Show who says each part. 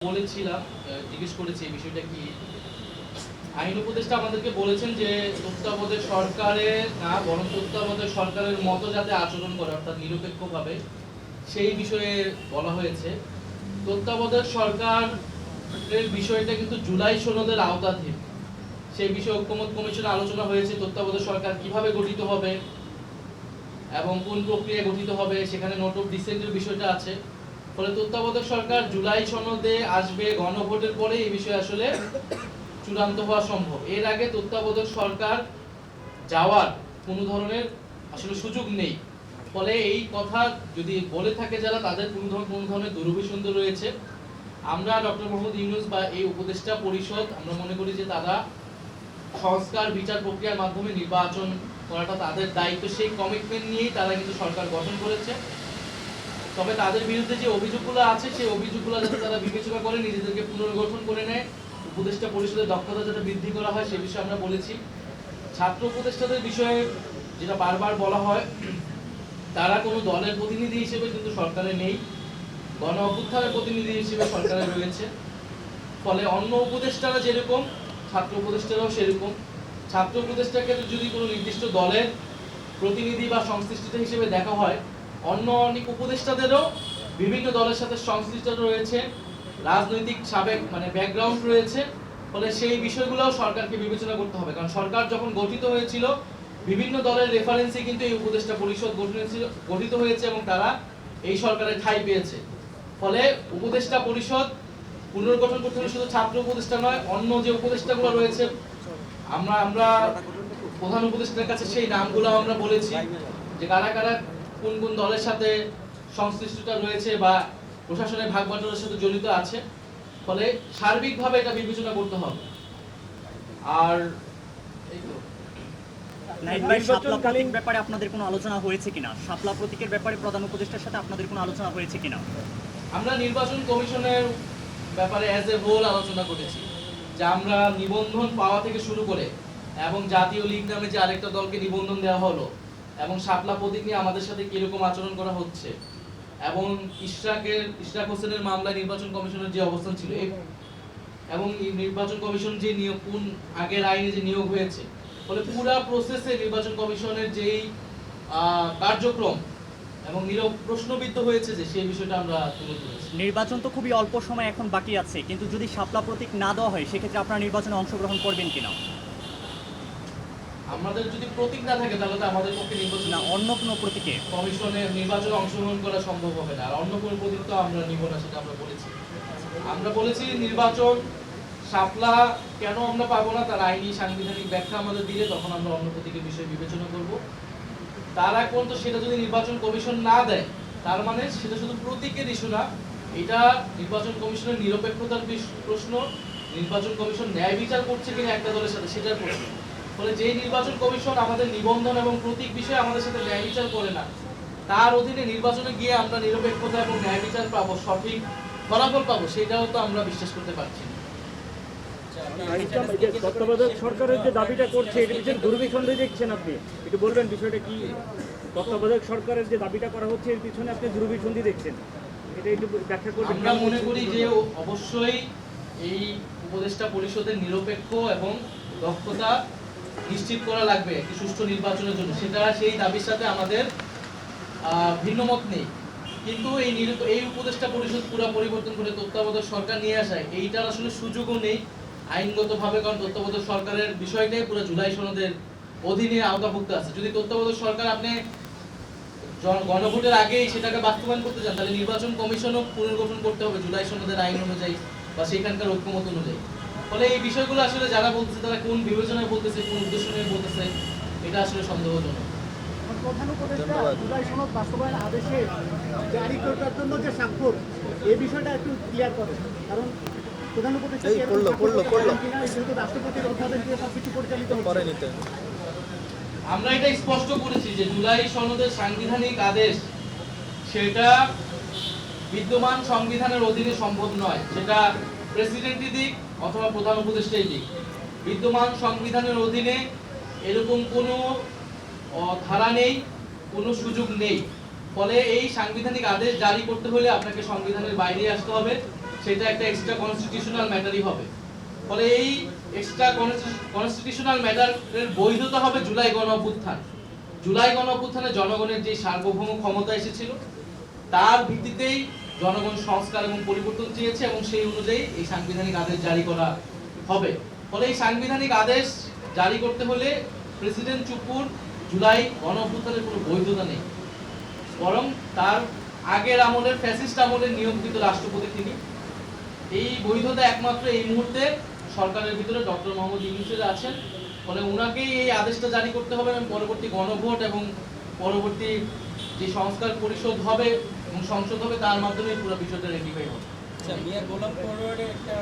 Speaker 1: বলেছিলাম, জিজ্ঞেস করেছি এই বিষয়টা কি। আইন উপদেষ্টা আমাদেরকে বলেছেন যে তত্ত্বাবধায়ক সরকারের না, বরং তত্ত্বাবধায়ক সরকারের মতো যাতে আচরণ করে, অর্থাৎ নিরপেক্ষভাবে, সেই বিষয়ে বলা হয়েছে। তত্ত্বাবধায়ক সরকারের বিষয়টা কিন্তু জুলাই সনদের আওতাধীন। সেই বিষয়ে ঐকমত্য কমিশনে আলোচনা হয়েছে তত্ত্বাবধায়ক সরকার কিভাবে গঠিত হবে এবং কোন প্রক্রিয়ায় গঠিত হবে, সেখানে নোট অফ ডিসেন্টের বিষয়টা আছে। ফলে তত্ত্বাবধায়ক সরকার জুলাই সনদে আসবে, গণভোটের পরে এই বিষয়ে আসলে চূড়ান্ত হওয়া সম্ভব। এর আগে তত্ত্বাবধায়ক সরকার যাওয়ার কোনো ধরনের আসলে সুযোগ নেই। ফলে এই কথা যদি বলে থাকে যারা, তাদের কোনো ধরনের দুরভিসন্ধি রয়েছে। আমরা ডক্টর মোহাম্মদ ইউনূস বা এই উপদেষ্টা পরিষদ, আমরা মনে করি যে তারা সংস্কার বিচার প্রক্রিয়ার মাধ্যমে নির্বাচন করাটা তাদের দায়িত্ব। সেই কমিটমেন্ট নিয়েই তারা কিন্তু সরকার গঠন করেছে। তবে তাদের বিরুদ্ধে যে অভিযোগগুলো আছে, সেই অভিযোগগুলো যাতে তারা বিবেচনা করে নিজেদেরকে পুনর্গঠন করে নেয়, উপদেষ্টা পরিষদের দক্ষতা যাতে বৃদ্ধি করা হয়, সে বিষয়ে আমরা বলেছি। ছাত্র উপদেষ্টাদের বিষয়ে যেটা বারবার বলা হয়, তারা কোনো দলের প্রতিনিধি হিসেবে কিন্তু সরকারে নেই, গণ অভ্যুত্থানের প্রতিনিধি হিসেবে সরকারে রয়েছে। ফলে অন্য উপদেষ্টারা যেরকম, ছাত্র উপদেষ্টারাও সেরকম। ছাত্র উপদেষ্টাকে যদি কোনো নির্দিষ্ট দলের প্রতিনিধি বা সংশ্লিষ্ট হিসেবে দেখা হয়, অন্য অনেক উপদেষ্টাদেরও বিভিন্ন দলের সাথে সংশ্লিষ্ট রয়েছে, রাজনৈতিক সাবেক ব্যাকগ্রাউন্ড রয়েছে। ফলে সেই বিষয়গুলোও সরকারকে বিবেচনা করতে হবে, কারণ সরকার যখন গঠিত হয়েছিল বিভিন্ন দলের রেফারেন্সে কিন্তু এই উপদেষ্টা পরিষদ গঠিত হয়েছে এবং তারা এই সরকারের ঠাঁই পেয়েছে। ফলে উপদেষ্টা পরিষদ পুনর্গঠন করতে হলে শুধু ছাত্র উপদেষ্টা নয়, অন্য যে উপদেষ্টাগুলো রয়েছে, আমরা প্রধান উপদেষ্টার কাছে সেই নামগুলো আমরা বলেছি যে কারা কারা কোন কোন দলের সাথে সংশ্লিষ্টতা রয়েছে বা প্রশাসনের ভাগ বাটোয়ারার সাথে জড়িত আছে। ফলে সার্বিকভাবে এটা বিবেচনা করতে হবে। আর এই তো
Speaker 2: নাইট ভাই, শাপলা প্রতীক ব্যাপারে আপনাদের কোনো আলোচনা হয়েছে কিনা? শাপলা প্রতীকের ব্যাপারে প্রধান উপদেষ্টার সাথে আপনাদের কোনো আলোচনা হয়েছে কিনা?
Speaker 1: আমরা নির্বাচন কমিশনের ব্যাপারে অ্যাজ এ হোল আলোচনা করেছি, যে আমরা নিবন্ধন পাওয়া থেকে শুরু করে এবং জাতীয় লীগ নামে যে আরেকটা দলকে নিবন্ধন দেওয়া হলো, এবং শাপলা প্রতীক নিয়ে আমাদের সাথে কিরকম আচরণ করা হচ্ছে, এবং ইশরাক হোসেনের মামলায় নির্বাচন কমিশনের যে অবস্থান ছিল, এবং নির্বাচন কমিশন যে নিয়োগ, কোন আগের আইনে যে নিয়োগ হয়েছে, ফলে পুরো প্রসেসে নির্বাচন কমিশনের যেই কার্যক্রম এবং প্রশ্নবিদ্ধ হয়েছে, যে সেই বিষয়টা আমরা তুলে ধরেছি।
Speaker 2: নির্বাচন তো খুবই অল্প সময় এখন বাকি আছে, কিন্তু যদি শাপলা প্রতীক না দেওয়া হয় সেক্ষেত্রে আপনারা নির্বাচনে অংশগ্রহণ করবেন কিনা?
Speaker 1: আমাদের যদি প্রতীক না থাকে তাহলে তো আমাদের পক্ষে নির্বাচন
Speaker 2: না, অন্য কোনো প্রতীকে
Speaker 1: কমিশনে নির্বাচনে অংশগ্রহণ করা সম্ভব হবে না। আর অন্য কোনো প্রতীক তো আমরা নিব না, সেটা আমরা বলেছি। আমরা বলেছি নির্বাচন শাপলা কেন আমরা পাবো না, তার আইনি সাংবিধানিক ব্যাখ্যা আমাদের দিলে তখন আমরা অন্য প্রতীকের বিষয়ে বিবেচনা করব। তার আগ পর্যন্ত সেটা যদি নির্বাচন কমিশন না দেয়, তার মানে সেটা শুধু প্রতীকের ইস্যু না, এটা নির্বাচন কমিশনের নিরপেক্ষতার প্রশ্ন, নির্বাচন কমিশন ন্যায় বিচার করছে কিনা একটা দলের সাথে, সেটার প্রশ্ন। ফলে যেই নির্বাচন কমিশন আমাদের নিবন্ধন এবং প্রতীক বিষয়ে আমাদের সাথে ন্যায় বিচার করে না, তার অধীনে নির্বাচনে গিয়ে আমরা নিরপেক্ষতা এবং ন্যায় বিচার পাবো, সঠিক ফলাফল পাবো, সেটাও তো আমরা বিশ্বাস করতে পারছি না।
Speaker 3: তত্ত্বাবধায়ক সরকারের যে দাবিটা করছে, এর পিছনে দুর্বিসন্ধি দেখছেন আপনি, একটু বলবেন বিষয়টা কি? তত্ত্বাবধায়ক সরকারের যে দাবিটা করা হচ্ছে, এর পিছনে আপনি দুর্বিসন্ধি দেখছেন, এটা একটু ব্যাখ্যা করবেন।
Speaker 1: আমরা মনে করি যে অবশ্যই এই উপদেষ্টা পরিষদের নিরপেক্ষ এবং দক্ষতা নিশ্চিত করা লাগবে একটি সুষ্ঠু নির্বাচনের জন্য, সেটা সেই দাবির সাথে আমাদের ভিন্নমত নেই। কিন্তু এই উপদেষ্টা পরিষদ পুরো পরিবর্তন করে তত্ত্বাবধায়ক সরকার নিয়ে আসায় এইটার আসলে সুযোগও নেই আইনগতভাবে, কারণ তত্ত্বাবধায়ক সরকারের বিষয়টাই পুরো জুলাই সনদের অধীনে আওতাভুক্ত আছে। যদি তত্ত্বাবধায়ক সরকার আপনি গণভোটের আগেই সেটাকে বাস্তবায়ন করতে চান, তাহলে নির্বাচন কমিশনও পুনর্গঠন করতে হবে জুলাই সনদের আইন অনুযায়ী বা সেখানকার ঐক্যমত অনুযায়ী। ফলে এই বিষয়গুলো আসলে যারা বলতেছে, তারা কোন বিবেচনায় বলতেছে, কোন উদ্দেশ্য নিয়ে বলতেছে, এটা আসলে সন্দেহজনক।
Speaker 4: প্রধান উপদেষ্টা জুলাই সনদ বাস্তবায়ন আদেশে জারি করার জন্য যে স্বাক্ষর, এই বিষয়টা একটু ক্লিয়ার করে, কারণ প্রধান উপদেষ্টা যেহেতু রাষ্ট্রপতির অধ্যাদেশ দিয়ে সবকিছু পরিচালিত হচ্ছে।
Speaker 1: আমরা এটা স্পষ্ট করেছি যে জুলাই সনদের সাংবিধানিক আদেশ সেটা বিদ্যমান সংবিধানের অধীনে সম্ভব নয়, সেটা প্রেসিডেন্টই দিক অথবা প্রধান উপদেষ্টাই দিক। বিদ্যমান সংবিধানের অধীনে এরকম কোনো ধারা নেই, কোনো সুযোগ নেই। ফলে এই সাংবিধানিক আদেশ জারি করতে হলে আপনাকে সংবিধানের বাইরে আসতে হবে, সেটা একটা এক্সট্রা কনস্টিটিউশনাল ম্যাটারই হবে। ফলে এই এক্সট্রা কনস্টিটিউশনাল ম্যাটারের বৈধতা হবে জুলাই গণ অভ্যুত্থান। জুলাই গণ অভ্যুত্থানে জনগণের যে সার্বভৌম ক্ষমতা এসেছিল তার ভিত্তিতেই জনগণ সংস্কার এবং পরিবর্তন চেয়েছে এবং সেই অনুযায়ী এই সাংবিধানিক আদেশ জারি করা হবে। ফলে এই সাংবিধানিক আদেশ জারি করতে হলে প্রেসিডেন্ট চুপুর জুলাই গণ অভ্যুত্থানের কোনো বৈধতা নেই, বরং তার আগের আমলের ফ্যাসিস্ট আমলের নিয়োগকৃত রাষ্ট্রপতি তিনি। এই বৈধতা একমাত্র এই মুহূর্তে সরকারের ভিতরে ডক্টর মোহাম্মদ ইউনূসের আছেন। ফলে ওনাকেই এই আদেশটা জারি করতে হবে এবং পরবর্তী গণভোট এবং পরবর্তী যে সংস্কার পরিষদ হবে এবং সংসদ হবে তার মাধ্যমে পুরো বিষয়টা রেকটিফাই হবে।
Speaker 5: আচ্ছা, মিয়া গোলাম পরোয়ারের একটা